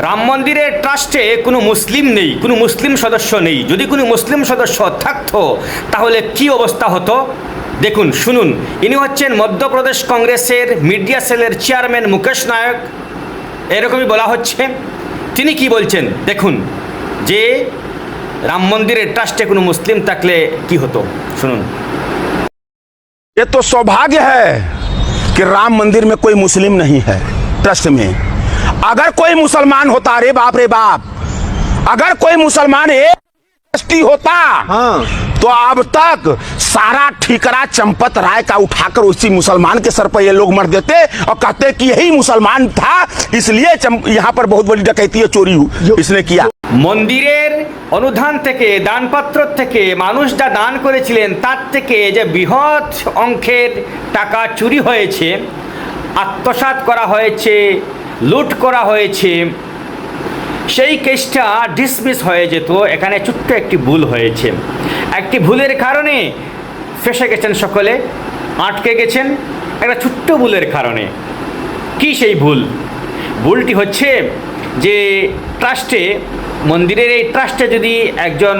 রাম মন্দিরের ট্রাস্টে কোনো মুসলিম নেই, কোনো মুসলিম সদস্য নেই। যদি কোনো মুসলিম সদস্য থাকতো তাহলে কি অবস্থা হতো দেখুন, শুনুন। ইনি হচ্ছেন মধ্যপ্রদেশ কংগ্রেসের মিডিয়া সেলের চেয়ারম্যান মুকেশ নায়ক। এরকমই বলা হচ্ছে। তিনি কি বলছেন দেখুন, যে রাম মন্দিরের ট্রাস্টে কোনো মুসলিম থাকলে কি হতো, শুনুন। ये तो सौभाग्य है कि राम मंदिर में कोई मुस्लिम नहीं है ट्रस्ट में। अगर कोई मुसलमान होता, रे बाप, अगर कोई मुसलमान एक ट्रस्टी होता तो अब तक सारा ठीकरा चंपत राय का उठाकर उसी मुसलमान के सर पर ये लोग मर देते और कहते कि यही मुसलमान था, इसलिए यहाँ पर बहुत बड़ी डकैती चोरी इसने किया। মন্দিরের অনুদান থেকে, দানপত্র থেকে, মানুষ যা দান করেছিলেন তার থেকে যে বৃহৎ অঙ্কের টাকা চুরি হয়েছে, আত্মসাৎ করা হয়েছে, লুট করা হয়েছে, সেই কেসটা ডিসমিস হয়ে যেত। এখানে ছোট্ট একটি ভুল হয়েছে। একটি ভুলের কারণে ফেঁসে গেছেন সকলে, আটকে গেছেন একটা ছোট্ট ভুলের কারণে। কি সেই ভুল? ভুলটি হচ্ছে যে ট্রাস্টে, মন্দিরের এই ট্রাস্টে যদি একজন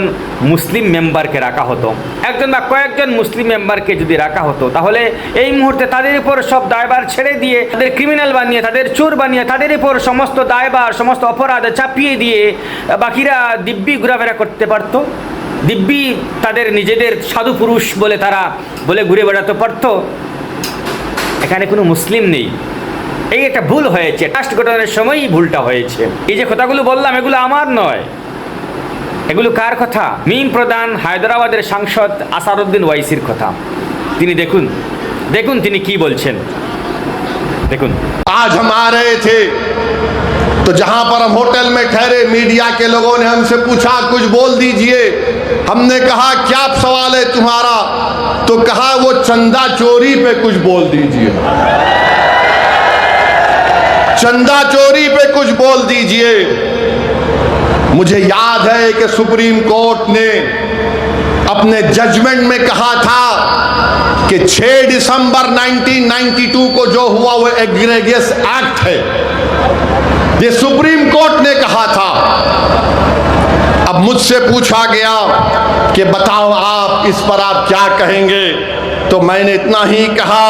মুসলিম মেম্বারকে রাখা হতো, একজন বা কয়েকজন মুসলিম মেম্বারকে যদি রাখা হতো, তাহলে এই মুহূর্তে তাদের উপর সব দায়ভার ছেড়ে দিয়ে, তাদের ক্রিমিনাল বানিয়ে, তাদের চোর বানিয়ে, তাদের উপর সমস্ত দায়ভার, সমস্ত অপরাধ চাপিয়ে দিয়ে বাকিরা দিব্যি ঘোরাফেরা করতে পারত। দিব্যি তাদের নিজেদের সাধু পুরুষ বলে তারা বলে ঘুরে বেড়াতে পারত। এখানে কোনো মুসলিম নেই। এই একটা ভুল হয়েছে, ট্রাস্ট গঠনের সময়ই ভুলটা হয়েছে। এই যে কথাগুলো বললাম, এগুলো আমার নয়, এগুলো কার কথা? মিম প্রধান হায়দ্রাবাদের সাংসদ আসারউদ্দিন ওয়াইসির কথা। তিনি দেখুন দেখুন তিনি কি বলছেন, দেখুন। आज हम आ रहे थे तो जहां पर हम होटल में ठहरे, मीडिया के लोगों ने हमसे पूछा कुछ बोल दीजिए। हमने कहा क्या सवाल है तुम्हारा? तो कहा वो चंदा चोरी पे कुछ बोल दीजिए, चंदा चोरी पे कुछ बोल दीजिए। मुझे याद है कि सुप्रीम कोर्ट ने अपने जजमेंट में कहा था कि 6 दिसंबर 1992 को जो हुआ वो एग्रेगियस एक्ट है, ये सुप्रीम कोर्ट ने कहा था। अब मुझसे पूछा गया कि बताओ आप इस पर आप क्या कहेंगे? तो मैंने इतना ही कहा,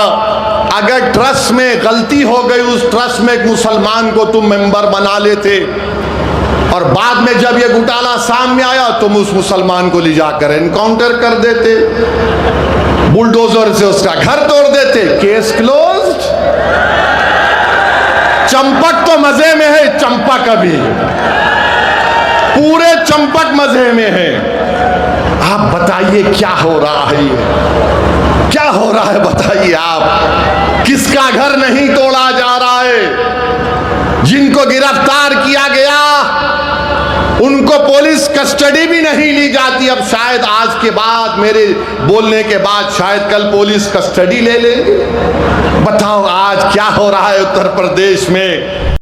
अगर ट्रस्ट में गलती हो गई, उस ट्रस्ट में एक मुसलमान को तुम मेंबर बना लेते और बाद में जब ये घोटाला सामने आया तुम उस मुसलमान को ले जाकर एनकाउंटर कर देते, बुलडोजर से उसका घर तोड़ देते, केस क्लोज्ड। चंपक तो मजे में है, चंपक अभी पूरे चंपक मजे में है। आप बताइए क्या हो रहा है, क्या हो रहा है बताइए आप? किसका घर नहीं तोड़ा जा रहा है? जिनको गिरफ्तार किया गया उनको पुलिस कस्टडी भी नहीं ली जाती। अब शायद आज के बाद, मेरे बोलने के बाद शायद कल पुलिस कस्टडी ले लेंगे। बताओ आज क्या हो रहा है उत्तर प्रदेश में।